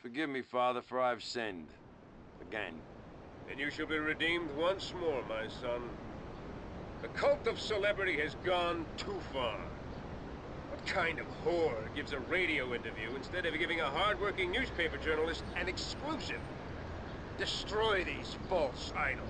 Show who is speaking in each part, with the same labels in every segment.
Speaker 1: Forgive me, Father, for I've sinned. Again.
Speaker 2: And you shall be redeemed once more, my son. The cult of celebrity has gone too far. What kind of whore gives a radio interview instead of giving a hard-working newspaper journalist an exclusive? Destroy these false idols.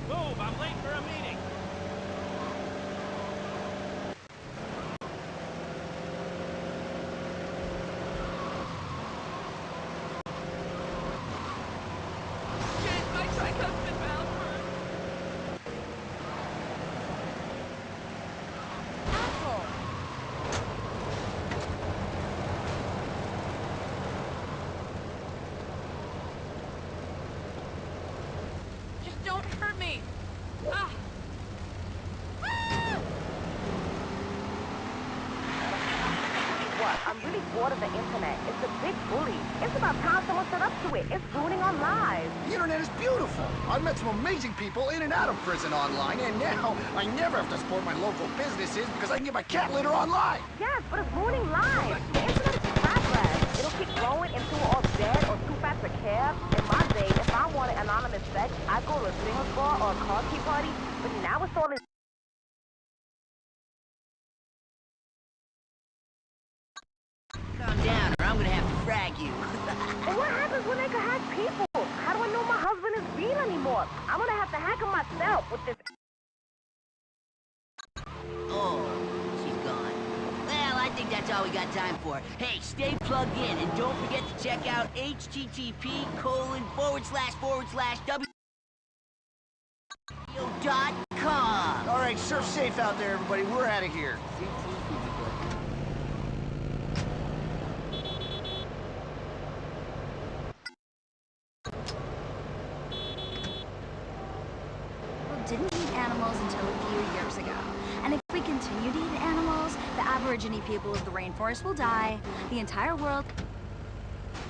Speaker 3: Move! I'm late for a meeting!
Speaker 4: Shit, my tricuspid valve Asshole! Just don't hurt me! Ah!
Speaker 5: What? I'm really bored of the internet. It's a big bully. It's about time someone stood up to it. It's ruining our lives.
Speaker 6: The internet is beautiful. I've met some amazing people in and out of prison online, and now I never have to support my local businesses because I can get my cat litter online.
Speaker 5: Yes, but it's ruining lives. The internet is crap. It'll keep growing until we're all dead or too fat to care. In my day, if I wanted anonymous sex, I'd go to a swinger bar or a car key party. But now it's all in.
Speaker 7: Calm down, or I'm gonna have to frag you.
Speaker 5: And what happens when they can hack people? How do I know my husband is real anymore? I'm gonna have to hack him myself with this.
Speaker 7: Oh, she's gone. Well, I think that's all we got time for. Hey, stay plugged in, and don't forget to check out http://w.com.
Speaker 6: All right, surf safe out there, everybody. We're out of here.
Speaker 8: Didn't eat animals until a few years ago. And if we continue to eat animals, the Aborigine people of the rainforest will die. The entire world...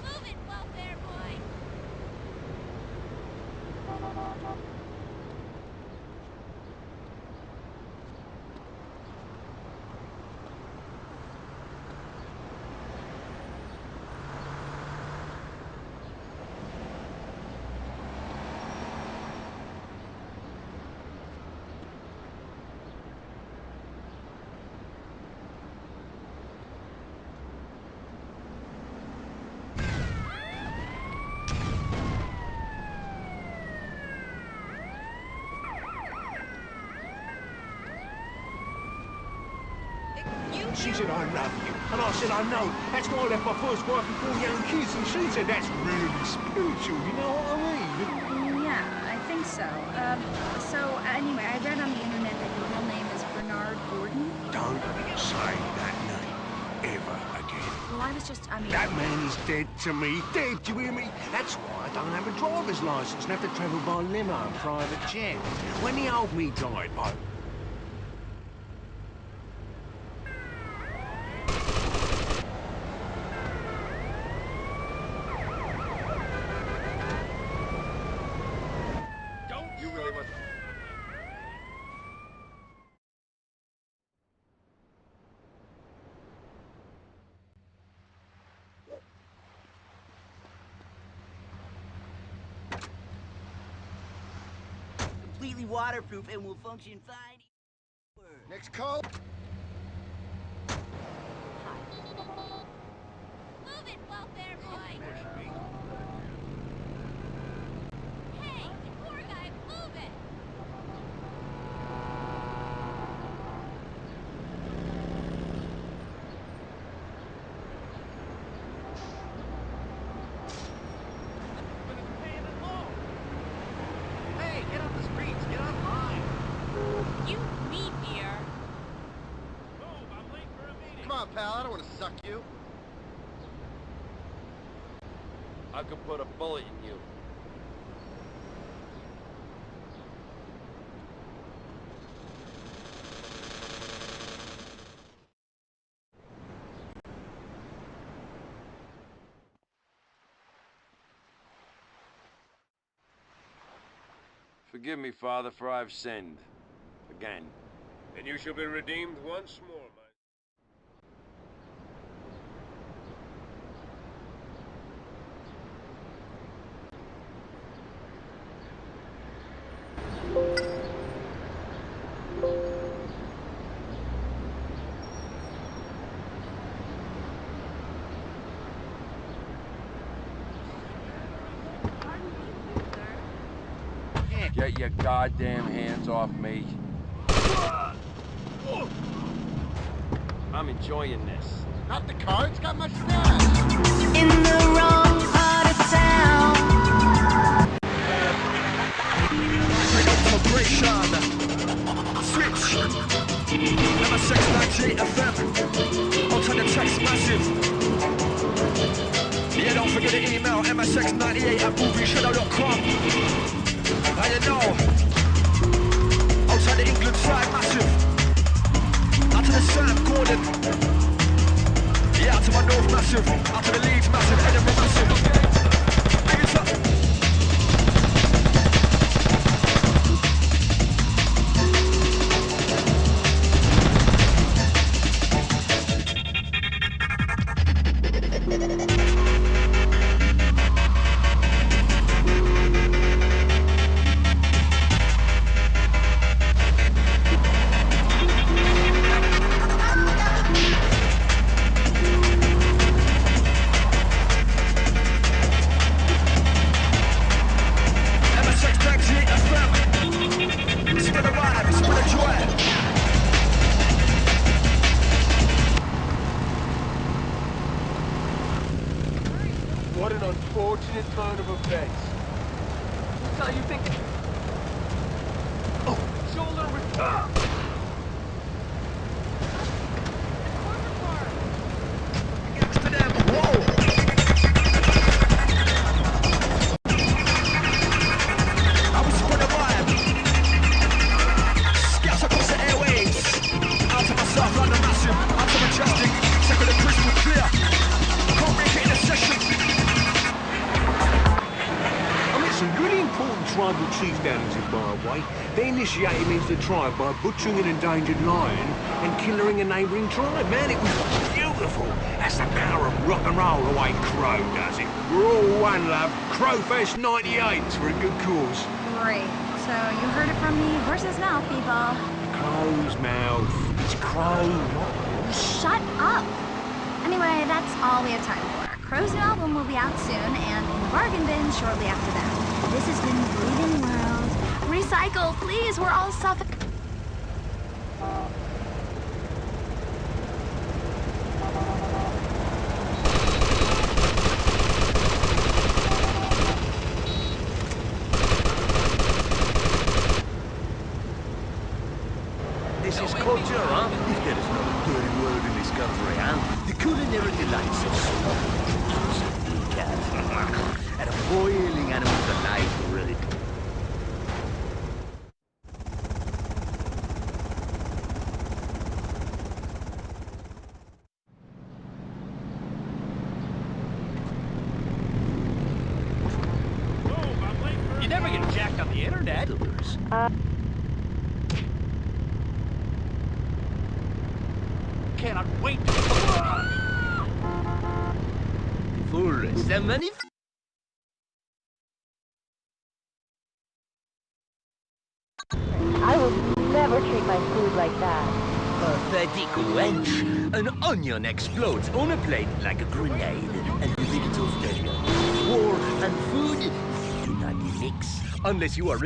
Speaker 4: Move it, welfare boy!
Speaker 3: She said, I love you. And I said, I know. That's why I left my first wife and 4 young kids. And she said, that's really spiritual, you know what I mean?
Speaker 8: Yeah, I think so. Anyway, I read on the internet that your real name is Bernard Gordon.
Speaker 3: Don't say that name ever again.
Speaker 8: Well, I was just,
Speaker 3: That man is dead to me. Dead, do you hear me? That's why I don't have a driver's license and have to travel by limo and private jet. When the old me died, I...
Speaker 2: You really must...
Speaker 7: completely waterproof and will function fine.
Speaker 6: Next call.
Speaker 4: Move it, welfare boy! Hey, you poor guy, move it!
Speaker 3: Hey, get off the streets. Get online.
Speaker 4: You meat ear!
Speaker 6: Come on, pal. I don't want to suck you.
Speaker 1: I could put a bullet in you. Forgive me, Father, for I've sinned. Again.
Speaker 2: And you shall be redeemed once more, my...
Speaker 1: Get your goddamn hands off me. I'm enjoying this.
Speaker 6: Not the car. It's got my stash.
Speaker 9: In the wrong part of town.
Speaker 3: Celebration. Switch. Number 698 FM. Out on the text massive. Yeah, don't forget the email. msx98@movieshadow.com. Now you know. Outside the England side, massive. Out to the Sam Gordon. Yeah, out to my North massive. Out to the Leeds massive. Edinburgh massive. Big it up. What an unfortunate turn of events. So you think... Oh, shoulder return! Against to them, whoa! I was for the vibe. Scouts across the airwaves. Out to myself, like the massive. Out to majestic. Second the crystal clear. Can't make it in a session.
Speaker 10: Some really important tribal chiefs down in Zimbabwe. They initiated me into the tribe by butchering an endangered lion and killing a neighbouring tribe. Man, it was beautiful. That's the power of rock and roll, the way Crow does it. We're all one love. Crowfest 98's for a good cause.
Speaker 8: Great. So you heard it from the horse's mouth, people.
Speaker 10: Crow's mouth. It's Crow, not horse.
Speaker 8: Shut up. Anyway, that's all we have time for. Crow's new album will be out soon, and in the bargain bin shortly after that. This has been Bleeding World. Recycle, please. We're all suffocating.
Speaker 3: This is culture, huh? If there is not a dirty word in this country, huh? The culinary delights of and a boiling animals alive, really.
Speaker 9: You never get jacked on the internet. Cannot wait to...
Speaker 7: Fool, c'est magnifique.
Speaker 5: portray my food like that.
Speaker 11: Pathetic wench. An onion explodes on a plate like a grenade. And you think it's all special? War and food do not mix unless you are...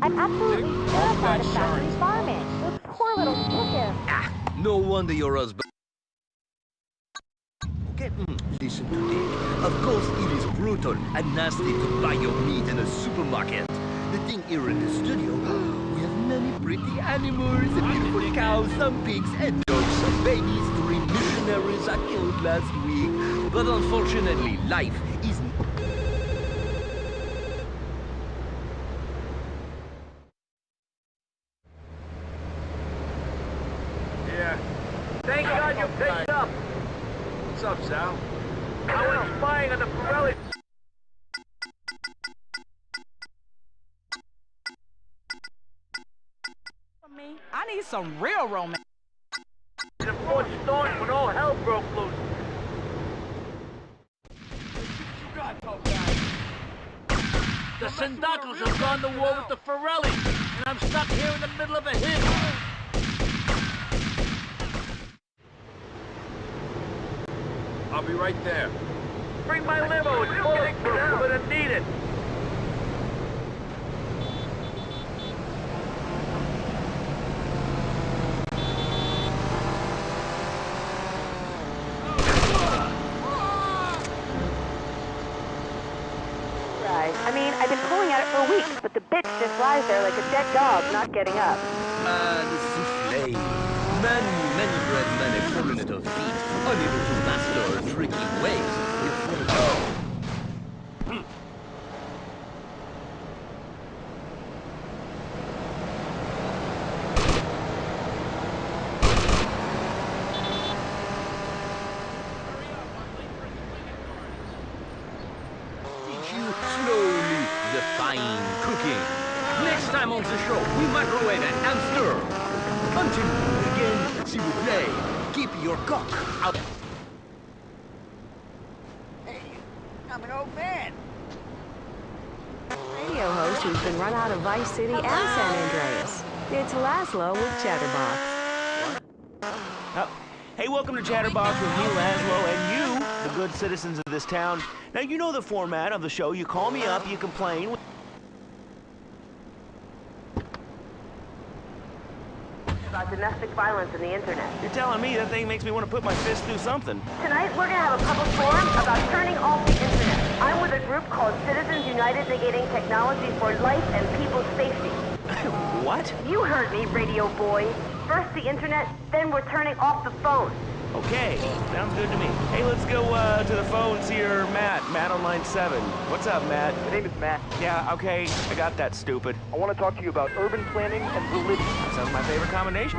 Speaker 5: I'm absolutely terrified of factory farming. Those poor little chickens.
Speaker 11: Ah, no wonder your husband... Okay, listen to this. Of course, it is brutal and nasty to buy your meat in a supermarket. The thing here in the studio, we have many pretty animals, a beautiful cows, some pigs, and dogs, some babies, 3 missionaries I killed last week. But unfortunately, life isn't...
Speaker 3: Thank God you picked up.
Speaker 1: What's up, Sal?
Speaker 3: I was spying on the Pirelli.
Speaker 4: I need some real romance.
Speaker 3: The Fort started when all hell broke loose. The Sindacos have gone to war with the Pirelli, and I'm stuck here in the middle of a hit.
Speaker 1: I'll be right there.
Speaker 3: Bring my limo, it's bulletproof, we're gonna need it.
Speaker 5: Right. I mean, I've been pulling at it for weeks, but the bitch just lies there like a dead dog, not getting up.
Speaker 11: The souffle. Many bread men have fallen at her feet, unable to master her tricky ways. Teach you slowly define cooking. Next time on the show, we microwave an hamster. Until we meet again, s'il vous plaît, keep your cock out.
Speaker 7: Hey, I'm an old fan.
Speaker 5: Radio host who's been run out of Vice City and San Andreas. It's Laszlo with Chatterbox.
Speaker 12: Hey, welcome to Chatterbox with me, Laszlo, and you, the good citizens of this town. Now, you know the format of the show. You call me up, you complain.
Speaker 5: About domestic violence on the internet.
Speaker 12: You're telling me that thing makes me want to put my fist through something.
Speaker 5: Tonight, we're gonna have a public forum about turning off the internet. I'm with a group called Citizens United Negating Technology for Life and People's Safety.
Speaker 12: What?
Speaker 5: You heard me, radio boy. First the internet, then we're turning off the phone.
Speaker 12: Okay, sounds good to me. Hey, let's go to the phones here. Matt on line 7. What's up, Matt?
Speaker 13: My name is Matt.
Speaker 12: Yeah, okay, I got that, stupid.
Speaker 13: I want to talk to you about urban planning and religion.
Speaker 12: That sounds my favorite combination.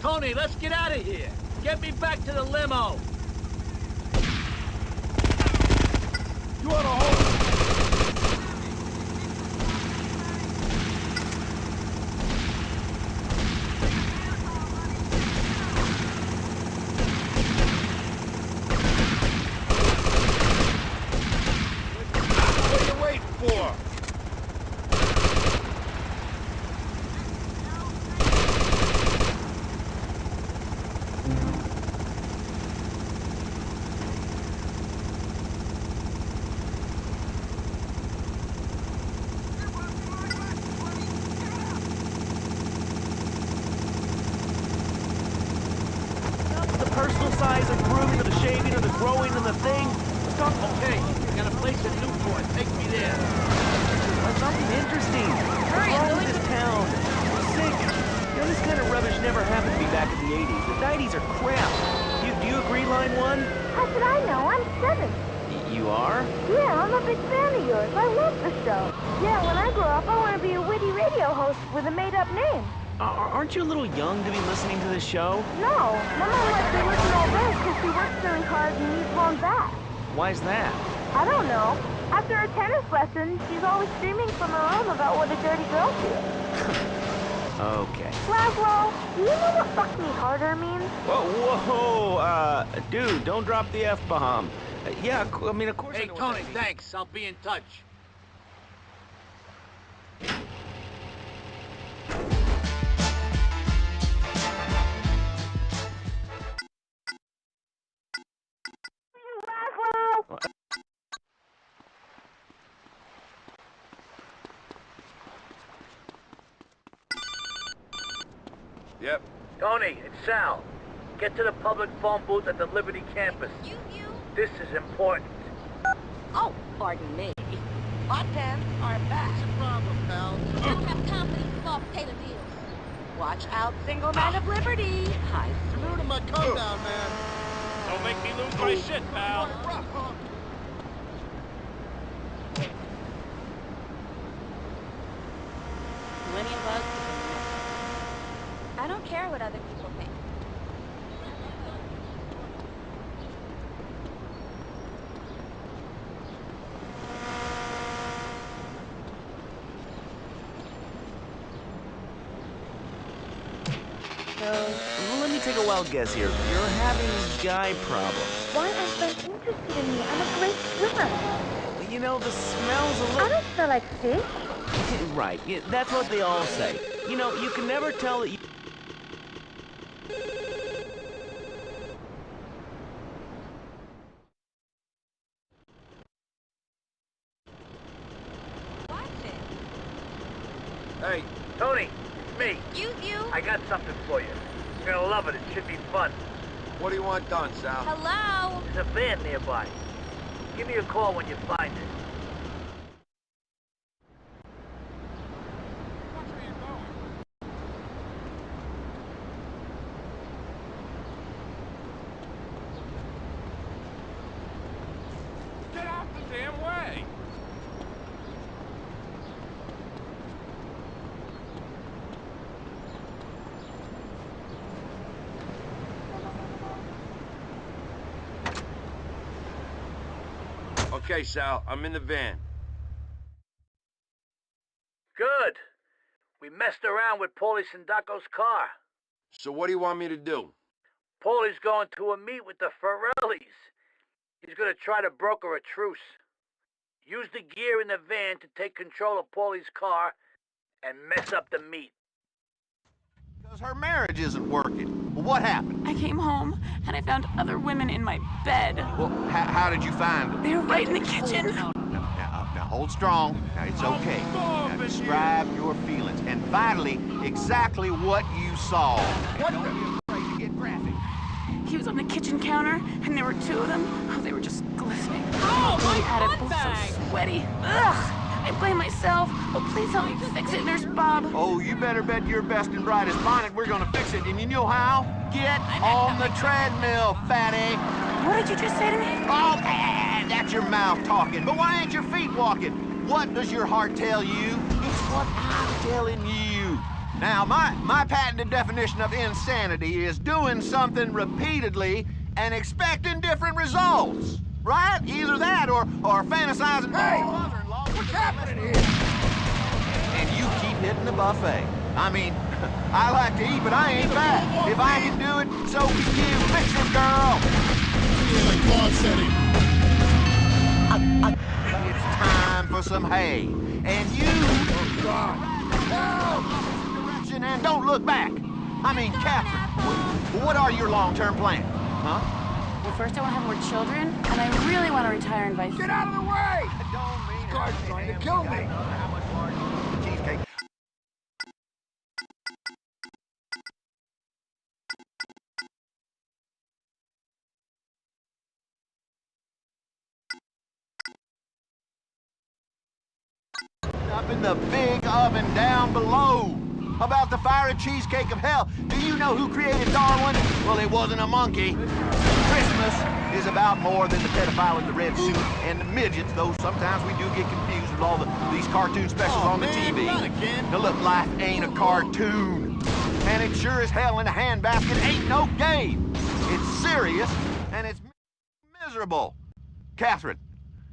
Speaker 3: Tony, let's get out of here. Get me back to the limo.
Speaker 6: You ought to hold
Speaker 2: What are you waiting for?
Speaker 12: The personal size, the grooming, or the shaving, or the growing, and the thing. Let's talk.
Speaker 14: Okay, I got a place in Newport. Take me there.
Speaker 12: Something interesting.
Speaker 4: Hurry,
Speaker 12: What's wrong
Speaker 4: I'm
Speaker 12: with
Speaker 4: going
Speaker 12: this town? We're sick. You know, this kind of rubbish never happened to me back in the 80s. The 90s are crap. Do you agree, Line 1?
Speaker 5: How should I know? I'm 7.
Speaker 12: You are?
Speaker 5: Yeah, I'm a big fan of yours. I love the show. Yeah, when I grow up, I want to be a witty radio host with a made-up name.
Speaker 12: Aren't you a little young to be listening to this show?
Speaker 5: No, my mom lets me listen all day because she works doing cars and needs one back.
Speaker 12: Why's that?
Speaker 5: I don't know. After her tennis lesson, she's always screaming from her room about what a dirty girl she is.
Speaker 12: Okay.
Speaker 5: Laszlo, do you know what fuck me harder means?
Speaker 12: Whoa, dude, don't drop the F-bomb. Yeah, I mean, of course I
Speaker 14: Hey,
Speaker 12: know what
Speaker 14: Tony,
Speaker 12: that means.
Speaker 14: thanks. I'll be in touch.
Speaker 1: Yep.
Speaker 14: Tony, it's Sal. Get to the public phone booth at the Liberty campus. This is important.
Speaker 4: Oh, pardon me. Hot pants are back.
Speaker 14: What's the problem, pal?
Speaker 4: I don't have confidence in small potato deals. Watch out, single man of liberty. Hi.
Speaker 14: Through to my come down, man.
Speaker 2: Don't make me lose my shit, pal.
Speaker 4: Plenty of us. I don't care what other people think.
Speaker 12: Let me take a wild guess here. You're having guy problems.
Speaker 5: Why are friends interested in me? I'm a great swimmer.
Speaker 12: You know, the smell's a
Speaker 5: I
Speaker 12: little...
Speaker 5: don't smell like fish.
Speaker 12: Right, yeah, that's what they all say. You know, you can never tell that you...
Speaker 1: Hey.
Speaker 14: Tony, it's me.
Speaker 4: You.
Speaker 14: I got something for you. You're gonna love it. It should be fun.
Speaker 1: What do you want done, Sal?
Speaker 4: Hello?
Speaker 14: There's a van nearby. Give me a call when you find it.
Speaker 2: Get out the damn way!
Speaker 1: Okay, Sal, I'm in the van.
Speaker 14: Good. We messed around with Paulie Sindaco's car.
Speaker 1: So what do you want me to do?
Speaker 14: Paulie's going to a meet with the Ferrellis. He's gonna try to broker a truce. Use the gear in the van to take control of Paulie's car and mess up the meet.
Speaker 15: Because her marriage isn't working. Well, what happened?
Speaker 16: I came home and I found other women in my bed.
Speaker 15: Well, how did you find them?
Speaker 16: They were right in the kitchen.
Speaker 15: Now hold strong. Now, it's okay. Now, describe your feelings. And finally, exactly what you saw. What Don't be afraid to get graphic.
Speaker 16: He was on the kitchen counter, and there were two of them. Oh, they were just glistening.
Speaker 4: Oh,
Speaker 16: my
Speaker 4: my
Speaker 16: attic was so sweaty. Ugh! I blame myself. Oh, please help me fix it, Nurse Bob.
Speaker 15: Oh, you better bet your best and brightest bonnet we're gonna fix it. And you know how? Get on the treadmill, fatty.
Speaker 16: What did you just say to me?
Speaker 15: Oh, that's your mouth talking. But why ain't your feet walking? What does your heart tell you? It's what I'm telling you. Now, my patented definition of insanity is doing something repeatedly and expecting different results. Right? Either that or fantasizing. Hey! What's happening here? And you keep hitting the buffet. I mean, I like to eat, but I ain't fat. If I can do it, so can you. Picture girl. It's time for some hay. And you... Oh, God. Direction and don't look back. I mean, Captain. what are your long-term plans? Huh?
Speaker 16: Well, first I want to have more children, and I really want to retire and buy...
Speaker 6: Get out of the way! This car's trying to kill me.
Speaker 15: How much larger the cheesecake? Up in the big oven down below. About the fiery cheesecake of hell. Do you know who created Darwin? Well, it wasn't a monkey. Christmas is about more than the pedophile in the red suit and the midgets, though sometimes we do get confused with all these cartoon specials on the TV. Now look, life ain't a cartoon. And it sure as hell in a handbasket ain't no game. It's serious, and it's miserable. Catherine,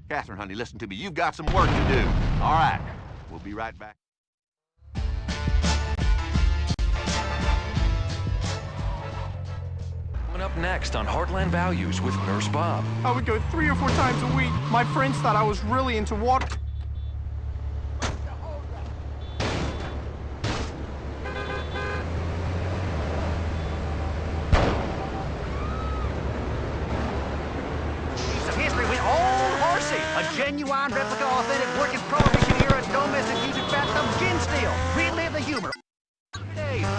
Speaker 15: honey, listen to me. You've got some work to do. All right, we'll be right back.
Speaker 17: Coming up next on Heartland Values with Nurse Bob.
Speaker 18: I would go 3 or 4 times a week. My friends thought I was really into water.
Speaker 19: Piece of history with Old Horsey, a genuine replica, authentic, working Prohibition era domestic music bathtub gin still. Relive the humor.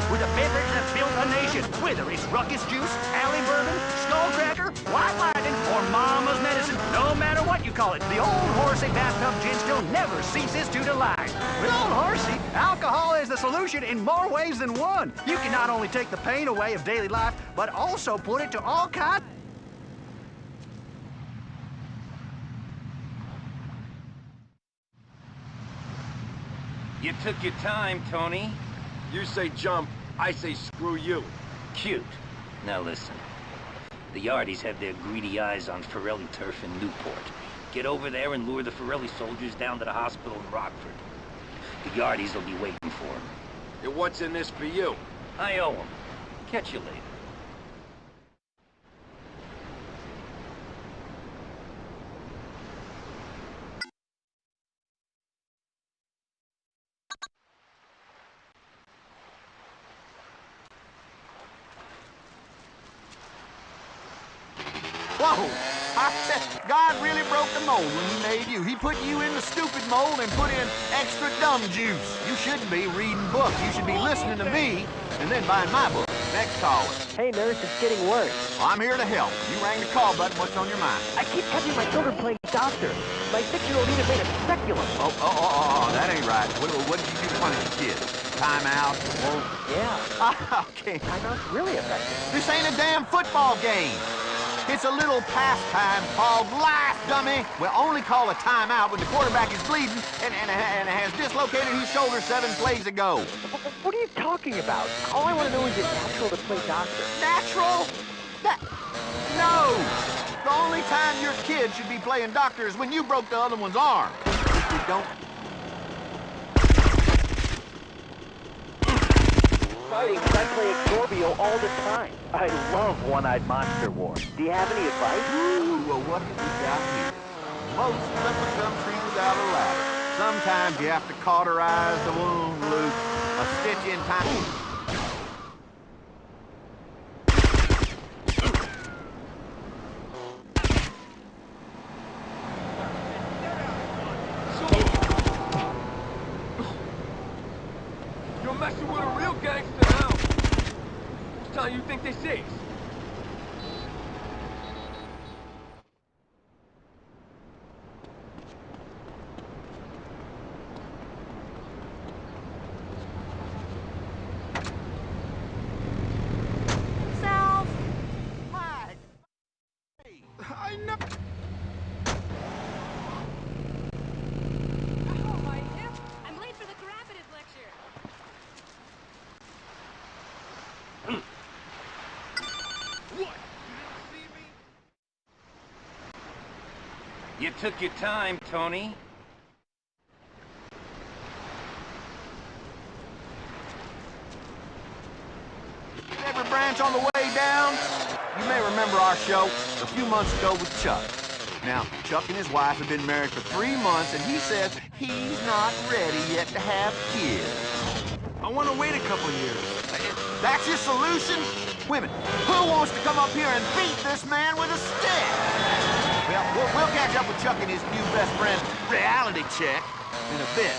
Speaker 19: With a beverage that built a nation, whether it's Ruckus Juice, Alley Bourbon, Skullcracker, White Lightning, or Mama's Medicine, no matter what you call it, the Old Horsey bathtub gin still never ceases to delight. With Old Horsey, alcohol is the solution in more ways than one. You can not only take the pain away of daily life, but also put it to all kinds.
Speaker 14: You took your time, Tony.
Speaker 1: You say jump, I say screw you.
Speaker 14: Cute. Now listen. The Yardies have their greedy eyes on Forelli turf in Newport. Get over there and lure the Forelli soldiers down to the hospital in Rockford. The Yardies will be waiting for them.
Speaker 1: And what's in this for you?
Speaker 14: I owe them. Catch you later.
Speaker 15: Whoa! God really broke the mold when he made you. He put you in the stupid mold and put in extra dumb juice. You shouldn't be reading books. You should be listening to me and then buying my book. Next caller.
Speaker 13: Hey, nurse, it's getting worse.
Speaker 15: Well, I'm here to help. You rang the call button. What's on your mind?
Speaker 13: I keep catching my children playing doctor. My 6-year-old even made a speculum.
Speaker 15: Oh, that ain't right. What did you do to punish the kid? Time out?
Speaker 13: Well, yeah.
Speaker 15: Okay.
Speaker 13: Timeout's really effective.
Speaker 15: This ain't a damn football game. It's a little pastime called life, dummy. We'll only call a timeout when the quarterback is bleeding and has dislocated his shoulder 7 plays ago.
Speaker 13: What are you talking about? All I want to know is it's natural to play doctor.
Speaker 15: Natural? No! The only time your kid should be playing doctor is when you broke the other one's arm. If you don't...
Speaker 13: I play Scorpio all the time. I love One-Eyed Monster War. Do you have any advice?
Speaker 15: Ooh, well, what have we got here? Most of them become trees without a ladder. Sometimes you have to cauterize the wound, Luke. A stitch in time.
Speaker 1: You're messing with a real gangster now. Whose town you think this is?
Speaker 8: Self.
Speaker 18: I know.
Speaker 4: I'm late for the cooperative lecture.
Speaker 14: You took your time, Tony.
Speaker 15: Every branch on the way down. You may remember our show a few months ago with Chuck. Now, Chuck and his wife have been married for 3 months, and he says he's not ready yet to have kids.
Speaker 18: I want to wait a couple years.
Speaker 15: That's your solution? Women, put wants to come up here and beat this man with a stick? Well, we'll catch up with Chuck and his new best friend, Reality Check, in a bit.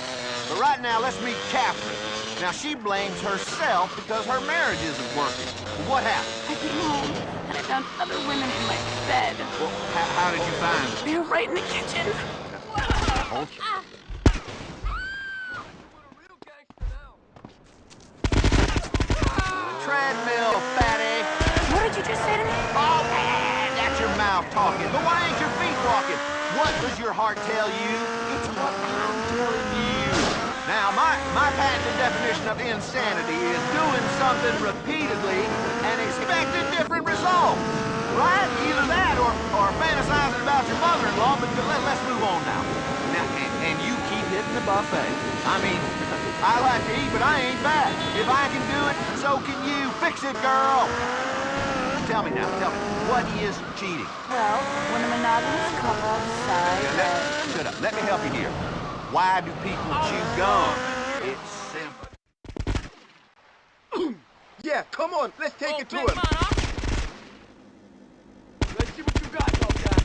Speaker 15: But right now, let's meet Catherine. Now, she blames herself because her marriage isn't working. What happened?
Speaker 16: I came home and I found other women in my bed.
Speaker 15: Well, how did you find them?
Speaker 16: They were right in the kitchen.
Speaker 15: Okay. Treadmill, fatty.
Speaker 16: What did you just say to me?
Speaker 15: Oh, that's your mouth talking. But why ain't your feet walking? What does your heart tell you? It's what I'm telling you. Now, my patented definition of insanity is doing something repeatedly and expecting different results. Right? Either that or fantasizing about your mother-in-law, but let's move on now. And you keep hitting the buffet. I mean, I like to eat, but I ain't fat. If I can do it, so can you. Fix it, girl. Tell me, what is cheating?
Speaker 16: Well, when a monogamous couple decides...
Speaker 15: Shut up. Let me help you here. Why do people chew gum? It's simple.
Speaker 6: Yeah, come on, let's take it to him.
Speaker 3: Let's see what you got, tough guy.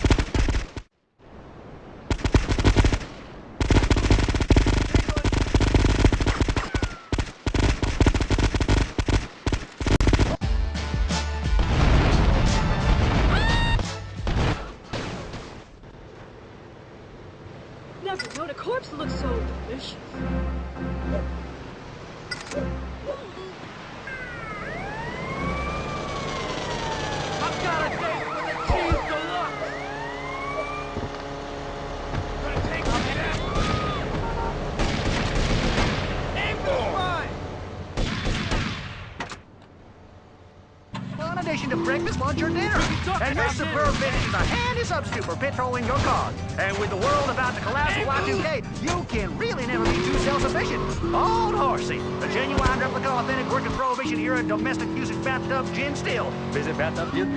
Speaker 20: Never known a corpse to look so delicious.
Speaker 3: I've got a date with the cheese deluxe. Gonna take on that. Aim for mine.
Speaker 19: In addition to breakfast, lunch, or dinner. And your Suburban is a handy substitute for petrol in your car. And with the world about to collapse with Y2K, you can really never be too self-sufficient. Old Horsey, a genuine replica, authentic working Prohibition era domestic music bathtub gin still. Visit bathtub gin.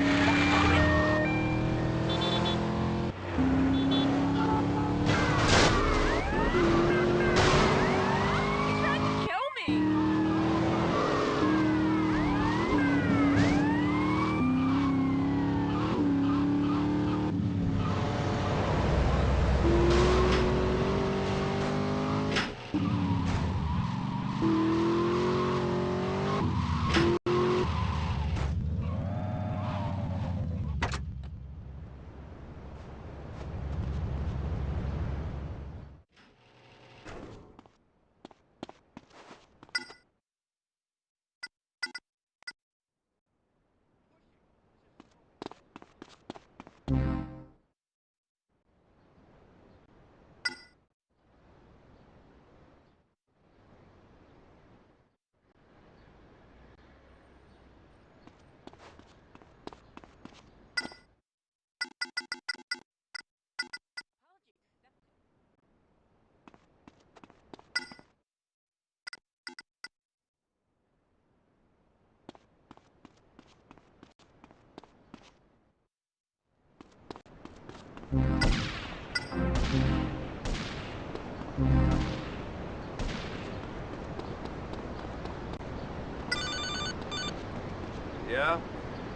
Speaker 1: Yeah?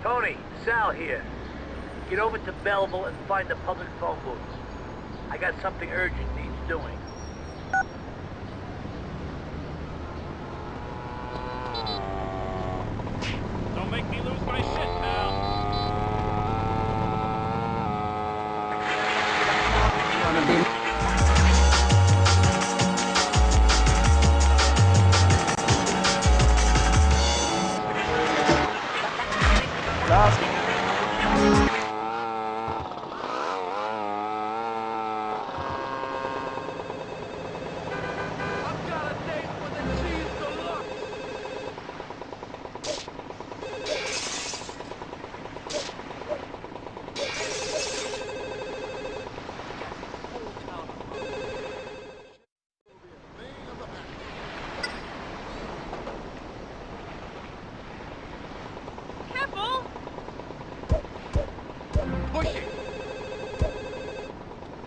Speaker 14: Tony, Sal here. Get over to Belleville and find the public phone booth. I got something urgent needs doing.
Speaker 3: Don't make me lose my shit, pal.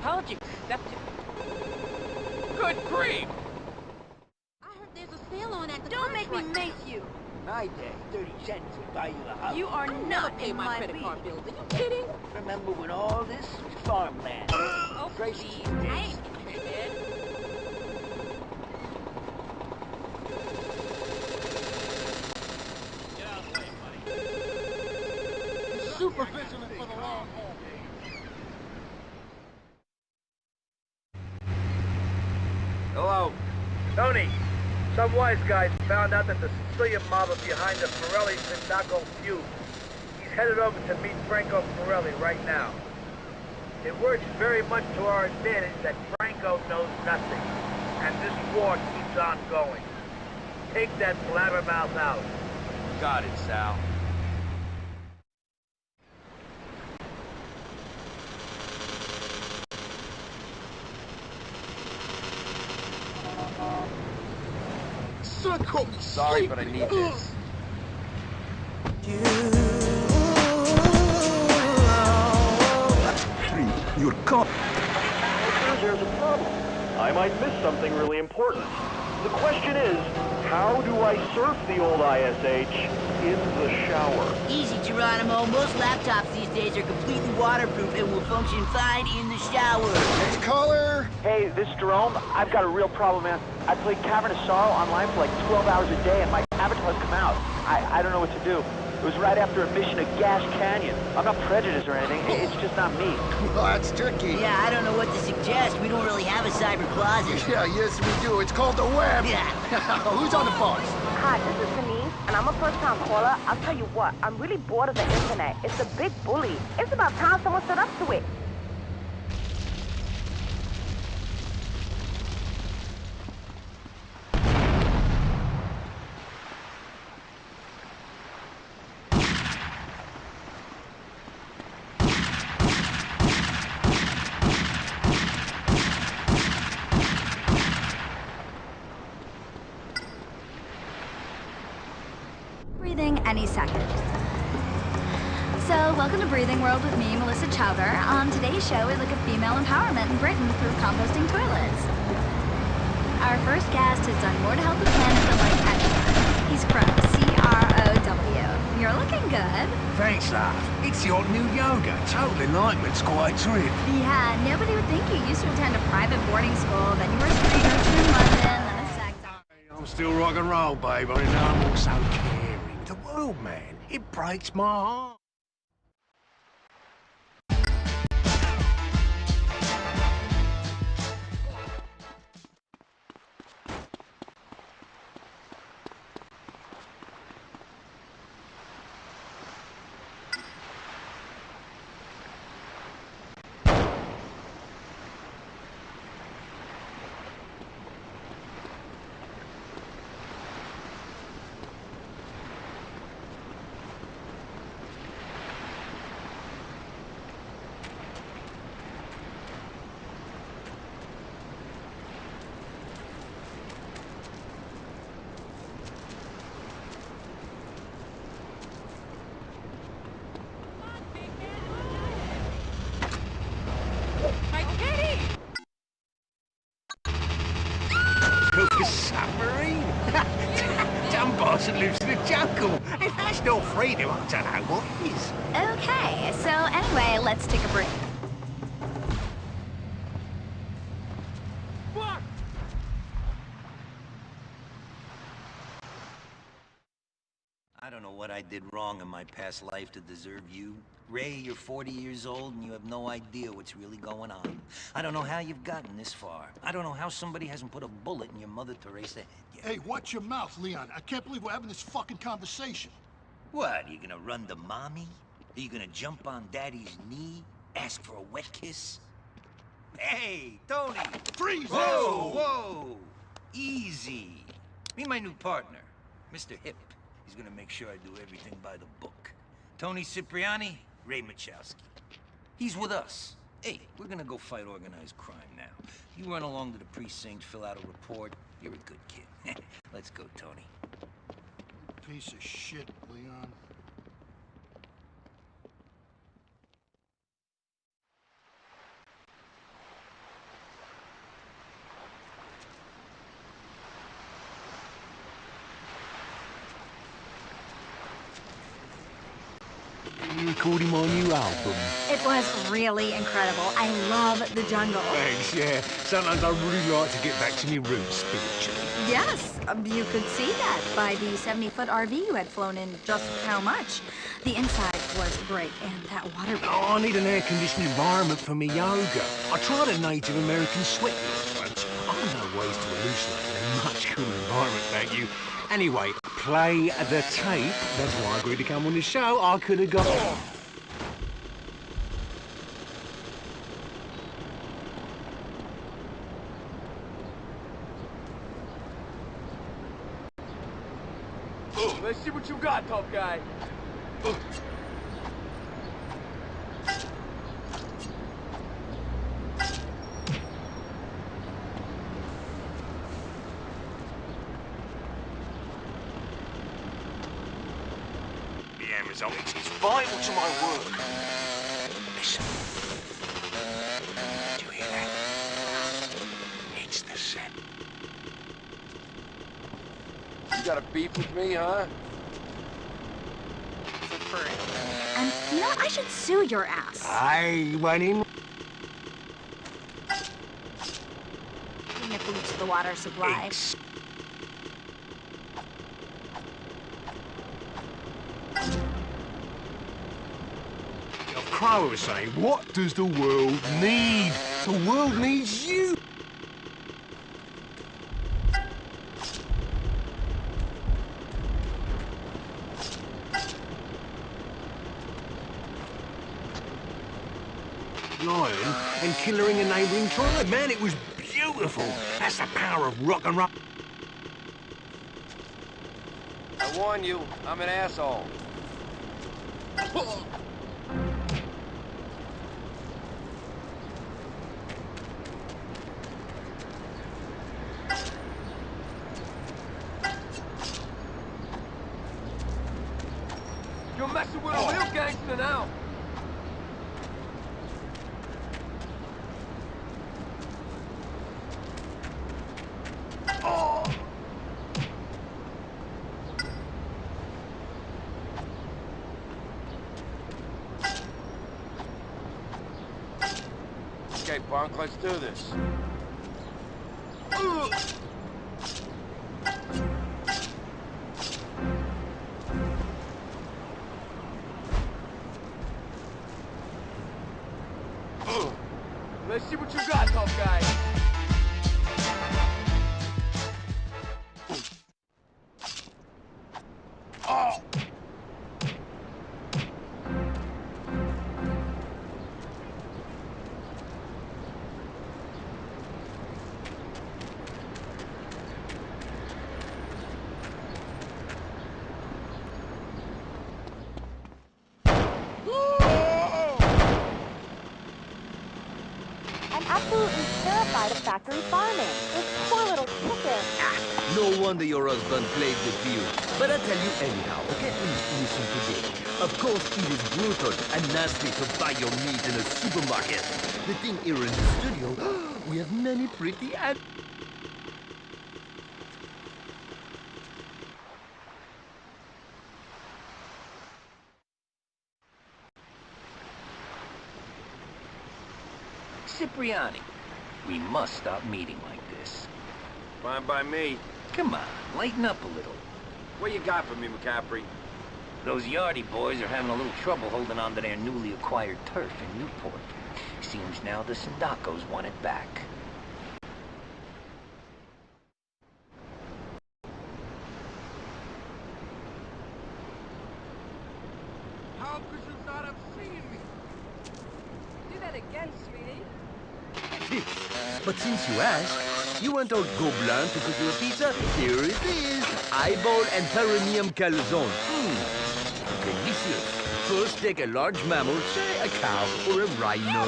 Speaker 20: How'd you accept it?
Speaker 3: Good grief!
Speaker 4: I heard there's a sale on at the
Speaker 20: Don't make me
Speaker 4: contract.
Speaker 20: mace you.
Speaker 14: my day, 30 cents would buy you a house.
Speaker 4: You are not
Speaker 20: Pay
Speaker 4: in
Speaker 20: my
Speaker 4: my
Speaker 20: credit
Speaker 4: league.
Speaker 20: card bills. Are you kidding?
Speaker 14: Remember when all this was farmland?
Speaker 20: Oh,
Speaker 14: Tracy
Speaker 20: please.
Speaker 14: days.
Speaker 20: I ain't interested. Get out of the way, buddy.
Speaker 6: Super vigilant for the long haul.
Speaker 1: Hello.
Speaker 14: Tony, some wise guys found out that the Sicilian mob are behind the Forelli-Sindaco feud. He's headed over to meet Franco Forelli right now. It works very much to our advantage that Franco knows nothing, and this war keeps on going. Take that blabbermouth out.
Speaker 1: Got it, Sal.
Speaker 6: Son caught me
Speaker 1: Sorry, but I need this.
Speaker 10: You're caught.
Speaker 13: There's a problem. I might miss something really important. The question is, how do I surf the old ISH in the shower?
Speaker 7: Easy, Geronimo. Most laptops these days are completely waterproof and will function fine in the shower.
Speaker 6: Next caller.
Speaker 13: Hey, this is Jerome. I've got a real problem, man. I played Cavern of Sorrow online for like 12 hours a day, and my avatar's come out. I don't know what to do. It was right after a mission at Gash Canyon. I'm not prejudiced or anything. It's just not me.
Speaker 6: Well, that's tricky.
Speaker 7: Yeah, I don't know what to suggest. We don't really have a cyber closet.
Speaker 6: Yeah, yes we do. It's called the web.
Speaker 7: Yeah.
Speaker 6: Who's on the phone?
Speaker 5: Hi, this is Denise, and I'm a first-time caller. I'll tell you what, I'm really bored of the internet. It's a big bully. It's about time someone stood up to it.
Speaker 8: Breathing any second. So, welcome to Breathing World with me, Melissa Chowder. On today's show, we look at female empowerment in Britain through composting toilets. Our first guest has done more to help the planet than like anyone. He's Crow, C-R-O-W. You're looking good.
Speaker 10: Thanks, love. It's your new yoga. Total enlightenment's quite a trip.
Speaker 8: Yeah, nobody would think you used to attend a private boarding school, then you were a street urchin in London, then a sex...
Speaker 10: I'm still rock and roll, babe. I know I'm also caring. The world, man. It breaks my heart. A submarine? Dumb boss that lives in the jungle. If that's not freedom, I don't know what is.
Speaker 8: Okay, so anyway, let's take a break.
Speaker 11: I don't know what I did wrong in my past life to deserve you. Ray, you're 40 years old and you have no idea what's really going on. I don't know how you've gotten this far. I don't know how somebody hasn't put a bullet in your Mother Teresa head yet.
Speaker 6: Hey, watch your mouth, Leon. I can't believe we're having this fucking conversation.
Speaker 11: What, are you gonna run to mommy? Are you gonna jump on daddy's knee? Ask for a wet kiss? Hey, Tony!
Speaker 6: Freeze!
Speaker 11: Whoa, whoa! Easy. Meet my new partner, Mr. Hip. He's gonna make sure I do everything by the book. Tony Cipriani, Ray Machowski. He's with us. Hey, we're gonna go fight organized crime now. You run along to the precinct, fill out a report. You're a good kid. Let's go, Tony.
Speaker 6: Piece of shit, Leon.
Speaker 10: You recording my new album?
Speaker 8: It was really incredible. I love the jungle.
Speaker 10: Thanks, yeah. Sometimes I really like to get back to my roots spiritually.
Speaker 8: Yes, you could see that by the 70-foot RV you had flown in just how much. The inside was great, and that water...
Speaker 10: Oh, I need an air-conditioned environment for me yoga. I tried a Native American sweat lodge once. I know ways to hallucinate in a much cooler environment, thank you. Anyway, play the tape. That's why I agreed to come on the show. I could have got...
Speaker 1: Let's see what you got, tough guy.
Speaker 10: The Amazon, it's vital to my work. Listen. Do you hear that? It's the scent.
Speaker 1: You got a beef with me, huh?
Speaker 8: And, you know, I should sue your ass.
Speaker 10: I went in.
Speaker 8: It pollutes the water supply.
Speaker 10: Crow was saying, what does the world need? The world needs you. Lion and killing a neighbouring tribe. Man, it was beautiful. That's the power of rock and roll.
Speaker 1: I warn you, I'm an asshole. You're messing with a real gangster now. Okay, punk, let's do this. Let's see what you got, tough guy. Oh!
Speaker 5: I'm absolutely terrified of factory farming. This poor little chicken.
Speaker 11: No wonder your husband played the field. But I tell you anyhow, okay? Listen to this. Of course, it is brutal and nasty to buy your meat in a supermarket. The thing here in the studio, we have many pretty and...
Speaker 19: Cipriani, we must stop meeting like this.
Speaker 1: Fine by me.
Speaker 19: Come on, lighten up a little.
Speaker 1: What you got for me, McCaffrey?
Speaker 19: Those Yardie boys are having a little trouble holding on to their newly acquired turf in Newport. Seems now the Sindacos want it back.
Speaker 1: How could you not have seen me?
Speaker 20: Do that again, sweetie.
Speaker 11: But since you asked, you went out Gobelin to cook your pizza? Here it is. Eyeball and perineum calzone. Delicious. First take a large mammal, say a cow or a rhino.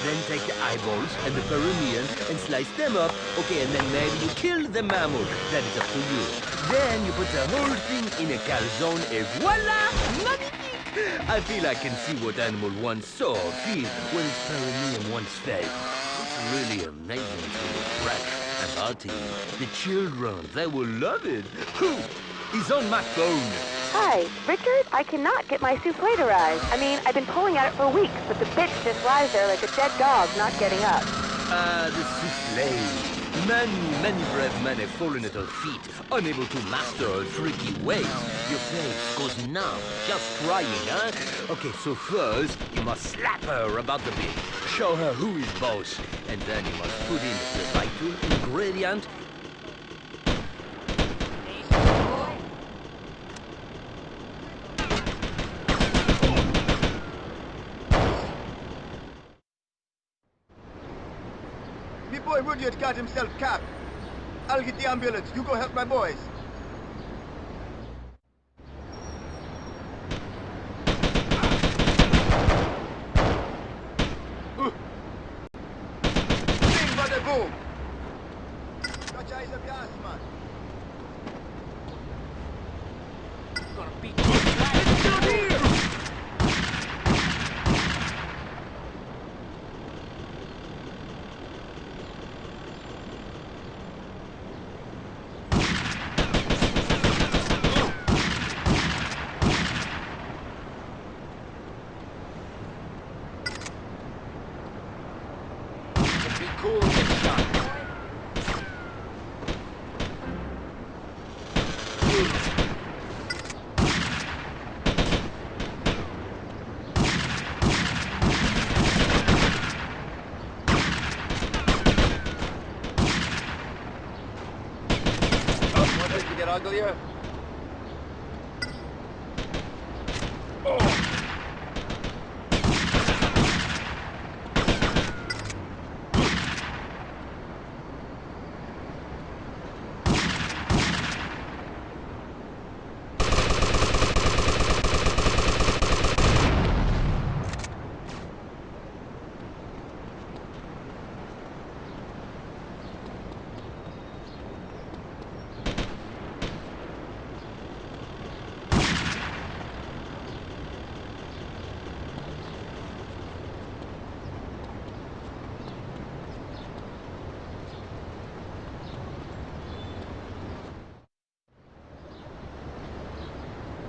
Speaker 11: Then take the eyeballs and the perineum and slice them up. Okay, and then maybe you kill the mammal. That is up to you. Then you put the whole thing in a calzone and voila! Magnifique! I feel I can see what animal one saw feel when its perineum once fed. It's really amazing to look fresh and hearty. The children, they will love it. Who is on my phone?
Speaker 5: Hi, Richard, I cannot get my souffle to rise. I mean, I've been pulling at it for weeks, but the bitch just lies there like a dead dog, not getting up.
Speaker 11: The souffle. Many brave men have fallen at her feet, unable to master her tricky ways. Your face goes numb, just trying, huh? Okay, so first, you must slap her about the bit, show her who is boss, and then you must put in the vital ingredient.
Speaker 6: Me boy Rudyard got himself capped. I'll get the ambulance. You go help my boys. Bing, bada boom. Catch eyes of gas, man.
Speaker 3: Gonna beat you. Down here!
Speaker 1: Cool, get shot.
Speaker 6: Want this to get uglier?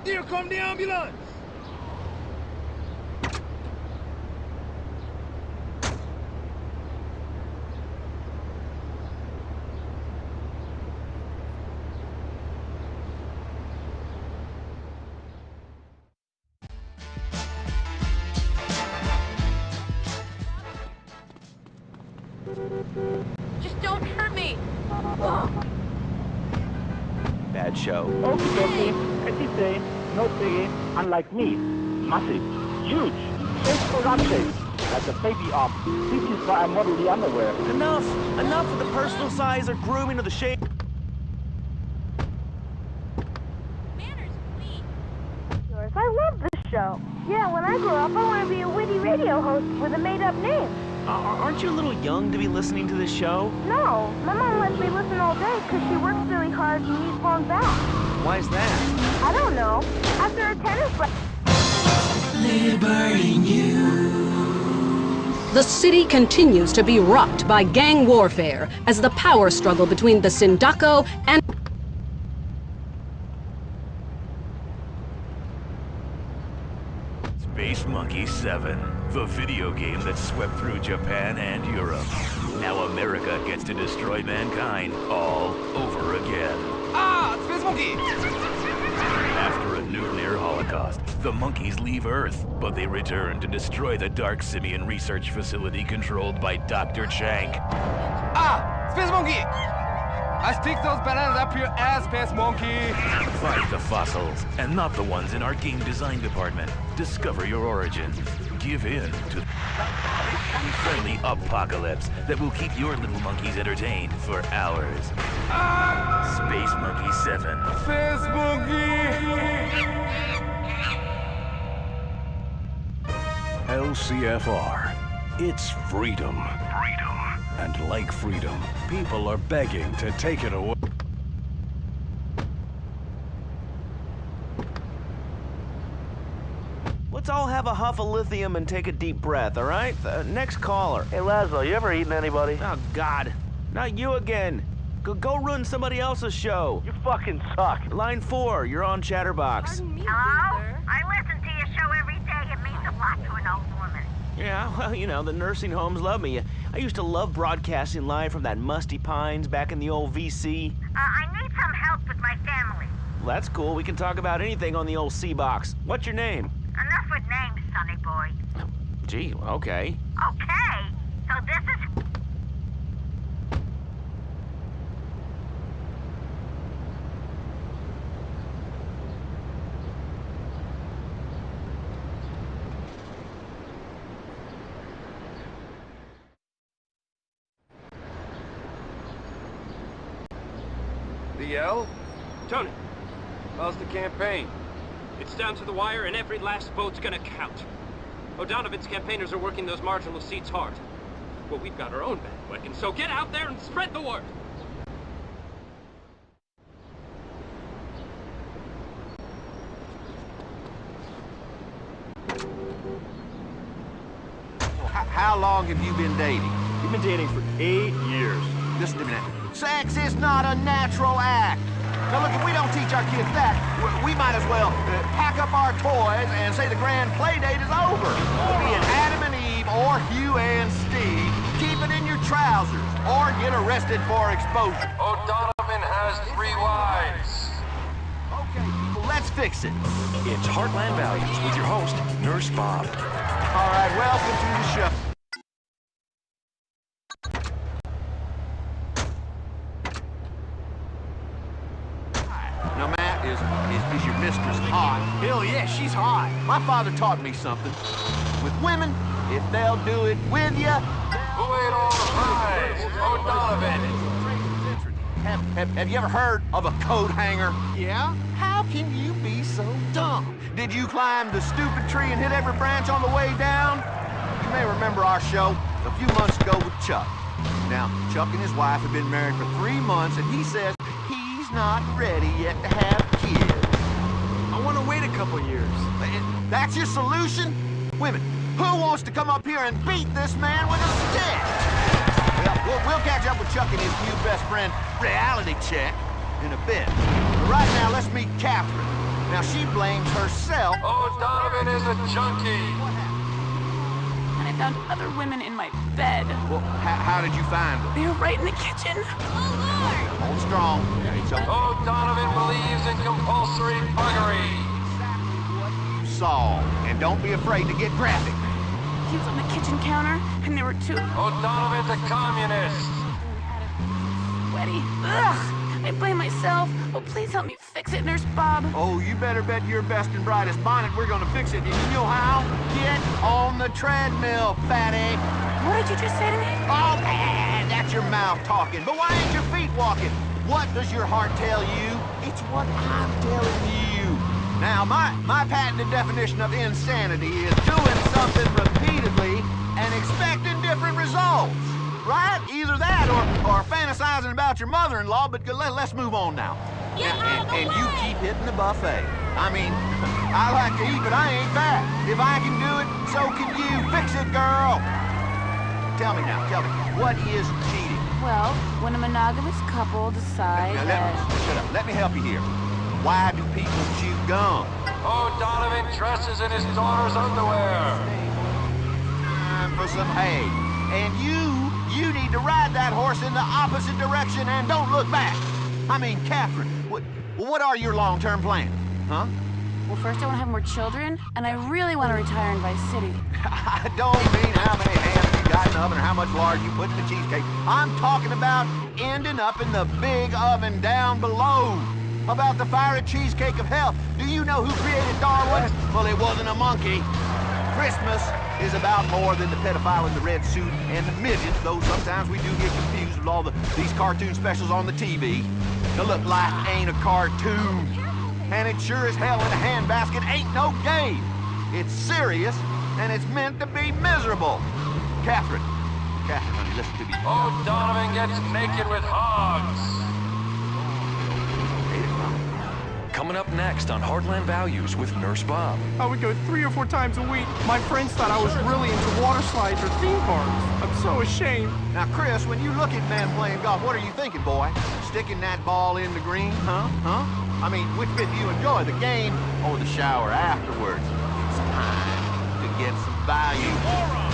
Speaker 3: Here come the ambulance!
Speaker 16: Just don't hurt me.
Speaker 12: Bad show.
Speaker 13: Okay, pretty say, no biggie, unlike me. Massive, huge, face for shape, like a baby arm. This is why I model the underwear.
Speaker 12: Enough! Enough with the personal size or grooming of the shape.
Speaker 5: I love this show. Yeah, when I grow up, I want to be a witty radio host with a made-up name.
Speaker 12: Aren't you a little young to be listening to this show?
Speaker 5: No, my mom lets me listen all day because she works really hard and needs long back.
Speaker 12: Why is that?
Speaker 5: I don't know. After a tennis
Speaker 9: Liberty News.
Speaker 21: The city continues to be rocked by gang warfare as the power struggle between the Sindaco and
Speaker 22: Space Monkey 7, the video game that swept through Japan and Europe. Now America gets to destroy mankind all over again.
Speaker 3: Ah, Space Monkey!
Speaker 22: After a nuclear holocaust, the monkeys leave Earth, but they return to destroy the Dark Simian research facility controlled by Dr. Shank.
Speaker 3: Ah, Space Monkey! I stick those bananas up your ass, Space Monkey!
Speaker 22: Find the fossils, and not the ones in our game design department. Discover your origin. Give in to friendly apocalypse that will keep your little monkeys entertained for hours. Space Monkey 7.
Speaker 3: Space Monkey!
Speaker 10: LCFR. It's freedom. Freedom. And like freedom, people are begging to take it away.
Speaker 12: Let's all have a huff of lithium and take a deep breath, all right? Next caller.
Speaker 13: Hey, Laszlo, you ever eaten anybody?
Speaker 12: Oh, God. Not you again. Go ruin somebody else's show.
Speaker 14: You fucking suck.
Speaker 12: Line 4, you're on Chatterbox.
Speaker 5: Hello? I listen to your show every day. It means a lot to an old woman.
Speaker 12: Yeah, well, you know, the nursing homes love me. I used to love broadcasting live from that Musty Pines back in the old VC.
Speaker 5: I need some help with my family.
Speaker 12: Well, that's cool. We can talk about anything on the old C-Box. What's your name?
Speaker 5: Enough with names, sonny boy.
Speaker 12: Gee, okay.
Speaker 5: Okay, so this is...
Speaker 1: The L?
Speaker 2: Tony,
Speaker 1: How's the campaign?
Speaker 2: it's down to the wire and every last vote's gonna count. O'Donovan's campaigners are working those marginal seats hard. Well, we've got our own bandwagon, so get out there and spread the word.
Speaker 15: How long have you been dating?
Speaker 19: We've been dating for 8 years.
Speaker 15: Listen to me now. Sex is not a natural act. Now look, if we don't teach our kids that, we might as well pack up our toys and say the grand play date is over. Be it Adam and Eve or Hugh and Steve, keep it in your trousers or get arrested for exposure.
Speaker 1: O'Donovan has 3 wives.
Speaker 15: Okay, people, let's fix it.
Speaker 22: It's Heartland Values with your host, Nurse Bob.
Speaker 15: All right, welcome to the show. Now, Matt, is your mistress hot?
Speaker 19: Hell yeah, she's hot.
Speaker 15: My father taught me something. With women, if they'll do it with you...
Speaker 1: Who ate all the pies? O'Donovan.
Speaker 15: Have you ever heard of a coat hanger?
Speaker 19: Yeah?
Speaker 15: How can you be so dumb? Did you climb the stupid tree and hit every branch on the way down? You may remember our show a few months ago with Chuck. Now, Chuck and his wife have been married for 3 months, and he says he's not ready yet to have kids.
Speaker 19: I want to wait a couple years.
Speaker 15: That's your solution? Women, who wants to come up here and beat this man with a stick? Well, we'll catch up with Chuck and his new best friend, Reality Check, in a bit. But right now, let's meet Catherine. Now, she blames herself.
Speaker 1: O'Donovan is a junkie.
Speaker 16: And I found other women in my bed.
Speaker 15: Well, how did you find them?
Speaker 16: They were right in the kitchen.
Speaker 15: Hold strong.
Speaker 1: O'Donovan believes in compulsory buggery.
Speaker 15: You saw, and don't be afraid to get graphic.
Speaker 16: He was on the kitchen counter, and there were 2.
Speaker 1: O'Donovan's a communist.
Speaker 16: Sweaty. Ugh! I blame myself. Oh, please help me fix it, Nurse Bob.
Speaker 15: Oh, you better bet your best and brightest bonnet we're gonna fix it. And you know how? Get on the treadmill, fatty.
Speaker 16: What did you just say to me?
Speaker 15: Oh, that's your mouth talking. But why ain't your feet walking? What does your heart tell you? It's what I'm telling you. Now, my patented definition of insanity is doing something repeatedly and expecting different results. Right? Either that or fantasizing about your mother-in-law, but let's move on now. And you keep hitting the buffet. I mean, I like to eat, but I ain't fat. If I can do it, so can you. Fix it, girl. Tell me, what is cheating?
Speaker 16: Well, when a monogamous couple decides
Speaker 15: Shut up. Let me help you here. Why do people chew gum?
Speaker 1: O'Donovan dresses in his daughter's underwear.
Speaker 15: Time for some hay. And you need to ride that horse in the opposite direction and don't look back. I mean, Catherine, what are your long-term plans, huh?
Speaker 16: Well, first I want to have more children, and I really want to retire in Vice City.
Speaker 15: I don't mean how many hands you got in the oven or how much lard you put in the cheesecake. I'm talking about ending up in the big oven down below. About the fiery cheesecake of hell. Do you know who created Darwin? Well, it wasn't a monkey. Christmas is about more than the pedophile in the red suit and the midgets, though sometimes we do get confused with all these cartoon specials on the TV. Now look, life ain't a cartoon. And it sure as hell in a handbasket ain't no game. It's serious, and it's meant to be miserable. Catherine, honey, listen to me.
Speaker 1: O'Donovan gets naked with hogs.
Speaker 22: Coming
Speaker 17: Coming up next on Heartland Values with Nurse Bob.
Speaker 18: I would go 3 or 4 times a week. My friends thought I was really into water slides or theme parks. I'm so ashamed.
Speaker 15: Now, Chris, when you look at men playing golf, what are you thinking, boy? Sticking that ball in the green, huh? I mean, which bit do you enjoy, the game or the shower afterwards? It's time to get some value.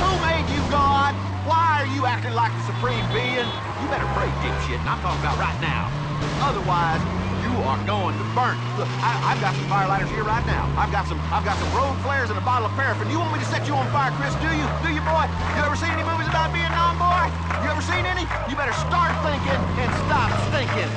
Speaker 15: Who made you God? Why are you acting like the supreme being? You better pray, dipshit, and I'm talking about right now. Otherwise, you are going to burn. Look, I've got some firelighters here right now. I've got some road flares and a bottle of paraffin. You want me to set you on fire, Chris? Do you? Do you, boy? You ever seen any movies about Vietnam, boy? You ever seen any? You better start thinking and stop stinking.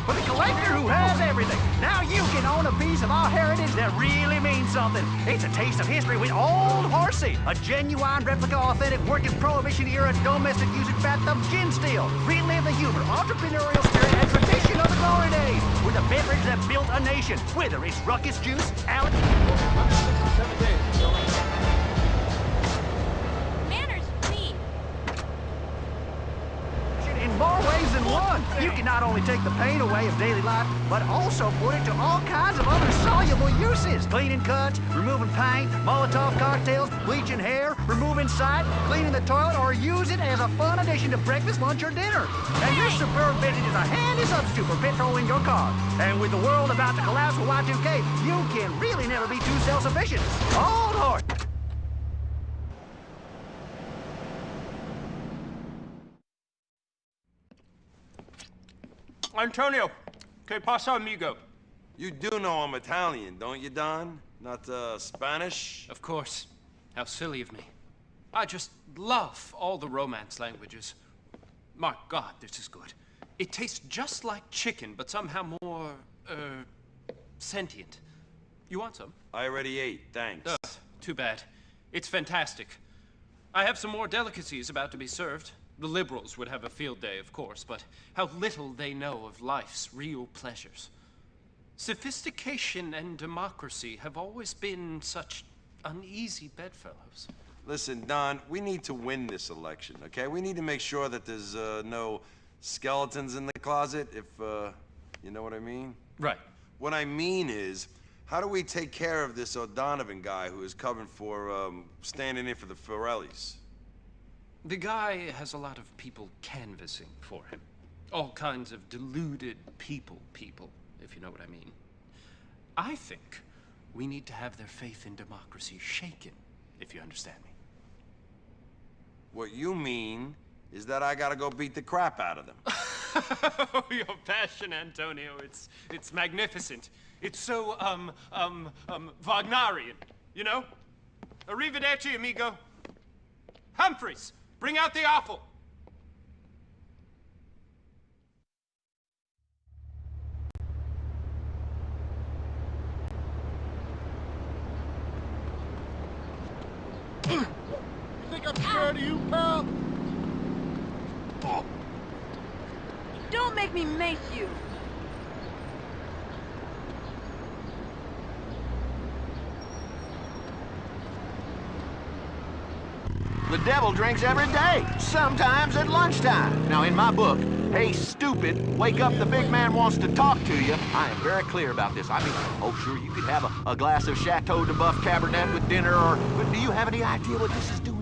Speaker 19: For the collector who has everything, now you can own a piece of our heritage that really means something. It's a taste of history with Old Horsey, a genuine replica, authentic, working Prohibition-era domestic usage bathtub gin steel. Relive the humor, entrepreneurial spirit, and tradition of the glory days with a beverage that built a nation. Whether it's Ruckus Juice, Alex... In more ways than one. You can not only take the pain away of daily life, but also put it to all kinds of other soluble uses. Cleaning cuts, removing paint, Molotov cocktails, bleaching hair, removing sight, cleaning the toilet, or use it as a fun addition to breakfast, lunch, or dinner. And this superb vintage is a handy substitute for petrol in your car. And with the world about to collapse with Y2K, you can really never be too self-sufficient. Old Horse.
Speaker 2: Antonio, que pasa, amigo?
Speaker 1: You do know I'm Italian, don't you, Don? Not, Spanish?
Speaker 2: Of course. How silly of me. I just love all the Romance languages. My God, this is good. It tastes just like chicken, but somehow more, sentient. You want some?
Speaker 1: I already ate, thanks.
Speaker 2: Too bad. It's fantastic. I have some more delicacies about to be served. The liberals would have a field day, of course, but how little they know of life's real pleasures. Sophistication and democracy have always been such uneasy bedfellows.
Speaker 1: Listen, Don, we need to win this election, okay? We need to make sure that there's no skeletons in the closet, if, you know what I mean?
Speaker 2: Right.
Speaker 1: What I mean is, how do we take care of this O'Donovan guy who is covering for, standing in for the Forellis?
Speaker 2: The guy has a lot of people canvassing for him. All kinds of deluded people, if you know what I mean. I think we need to have their faith in democracy shaken, if you understand me.
Speaker 1: What you mean is that I gotta go beat the crap out of them.
Speaker 2: Oh, your passion, Antonio, it's magnificent. It's so, Wagnerian, you know? Arrivederci, amigo. Humphreys! Bring out the offal!
Speaker 6: You think I'm scared of you, pal?
Speaker 4: Don't make me mace you.
Speaker 15: The devil drinks every day, sometimes at lunchtime. Now, in my book, Hey Stupid, Wake Up, the Big Man Wants to Talk to You, I am very clear about this. I mean, oh, sure, you could have a glass of Chateau de Buff Cabernet with dinner, but do you have any idea what this is doing?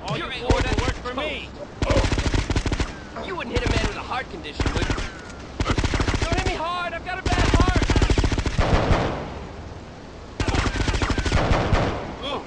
Speaker 2: All your order work for me. You wouldn't hit a man with a heart condition, would you? Don't hit me hard. I've got a bad heart. Ooh.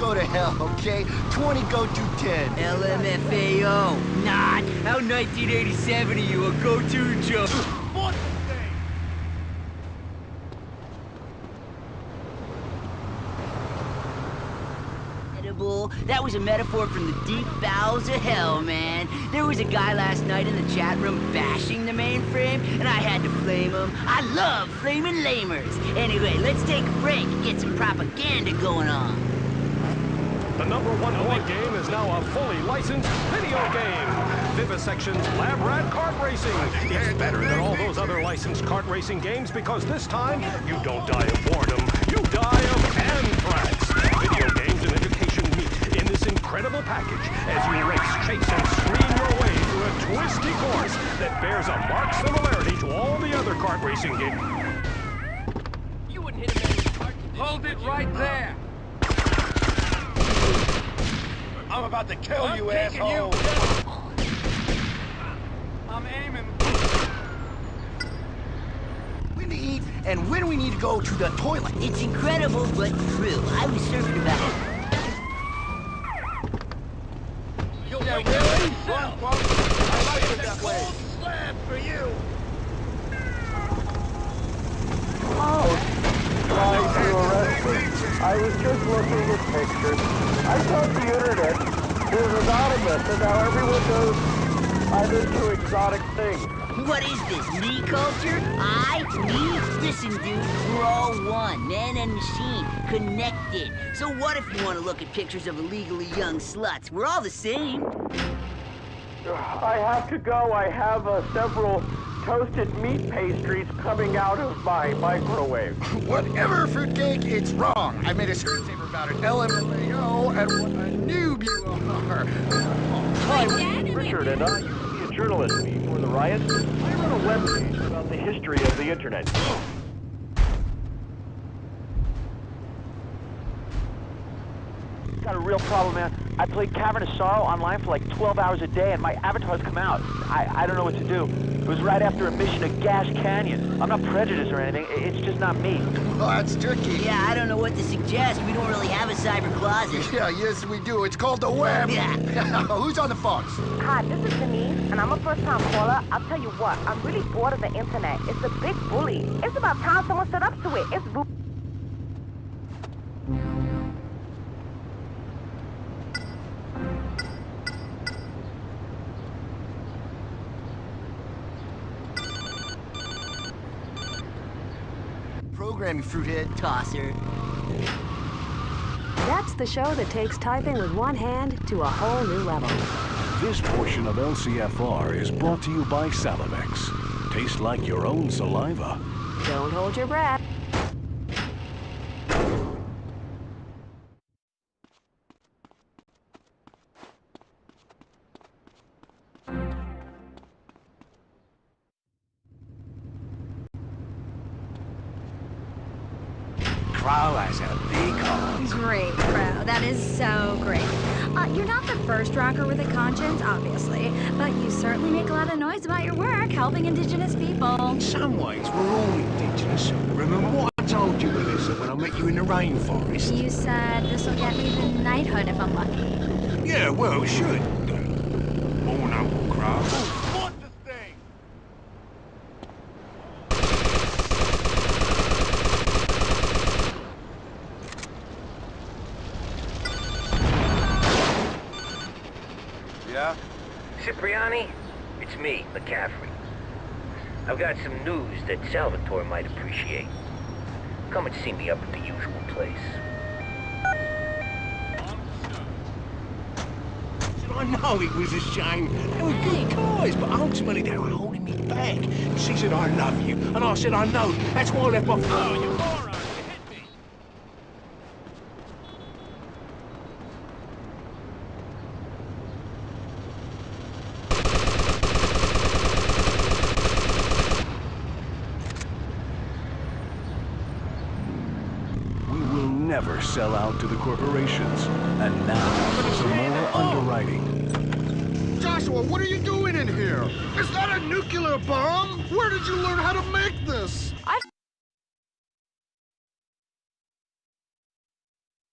Speaker 6: go to hell, okay? 20 go to 10.
Speaker 7: LMFAO. Not. How 1987 are you a go-to joke? That was a metaphor from the deep bowels of hell, man. There was a guy last night in the chat room bashing the mainframe, and I had to flame him. I love flaming lamers. Anyway, let's take a break and get some propaganda going on.
Speaker 8: The #1 board game is now a fully licensed video game. Vivisection's Lab Rat Kart Racing. It's better than all those other licensed kart racing games because this time, you don't die of boredom. You die of anthrax. Video games and education meet in this incredible package as you race, chase, and scream your way through a twisty course that bears a marked similarity to all the other kart racing games.
Speaker 14: You wouldn't hit him in the cart. Hold it right there.
Speaker 15: I'm about to kill you, asshole.
Speaker 14: I'm aiming.
Speaker 6: When to eat and when we need to go to the toilet.
Speaker 7: It's incredible, but true. I was surfing about it.
Speaker 14: Yeah, really? I like it that way. Slab for you.
Speaker 3: Trying to arrest me. I was just looking at pictures. I thought the internet was anonymous, and now everyone knows I'm into exotic things.
Speaker 7: What is this, me culture? Me? Listen, dude, we're all one, man and machine, connected. So what if you want to look at pictures of illegally young sluts? We're all the same.
Speaker 3: I have to go. I have several toasted meat pastries coming out of my microwave.
Speaker 6: Whatever, fruitcake, it's wrong. I made a screensaver about it. LMFAO and what a noob you are.
Speaker 3: Hi, Richard, and I used to be a journalist before the riots. I wrote a webpage about the history of the internet.
Speaker 13: Got a real problem, man. I played Cavern of Sorrow online for like 12 hours a day, and my avatars come out. I don't know what to do. It was right after a mission at Gash Canyon. I'm not prejudiced or anything. It's just not me.
Speaker 6: Well, that's tricky.
Speaker 7: Yeah, I don't know what to suggest. We don't really have a cyber closet.
Speaker 6: Yeah, yes, we do. It's called the web.
Speaker 7: Yeah.
Speaker 6: Who's on the phone?
Speaker 5: Hi, this is Denise, and I'm a first-time caller. I'll tell you what, I'm really bored of the internet. It's a big bully. It's about time someone stood up to it. It's
Speaker 6: Program, you fruithead.
Speaker 7: Tosser.
Speaker 23: That's the show that takes typing with one hand to a whole new level.
Speaker 24: This portion of LCFR is brought to you by Salivex. Taste like your own saliva.
Speaker 23: Don't hold your breath.
Speaker 10: Crow has a big heart.
Speaker 25: Great, Crow. That is so great. You're not the first rocker with a conscience, obviously, but you certainly make a lot of noise about your work helping indigenous people.
Speaker 10: In some ways, we're all indigenous. Remember what I told you, Melissa, when I met you in the rainforest?
Speaker 25: You said this'll get me the knighthood if I'm lucky.
Speaker 10: Yeah, well, it should. Born Uncle Crow.
Speaker 1: Yeah?
Speaker 14: Cipriani, it's me, McCaffrey. I've got some news that Salvatore might appreciate. Come and see me up at the usual place.
Speaker 10: I know it was a shame. They were good guys, but ultimately they were holding me back. She said, I love you, and I said, I know. That's why I left my phone.
Speaker 2: You moron! You hit me!
Speaker 24: We will never sell out to the corporations. And now, some more underwriting.
Speaker 6: Joshua, what are you doing in here? Is that a nuclear bomb? Where did you learn how to make this?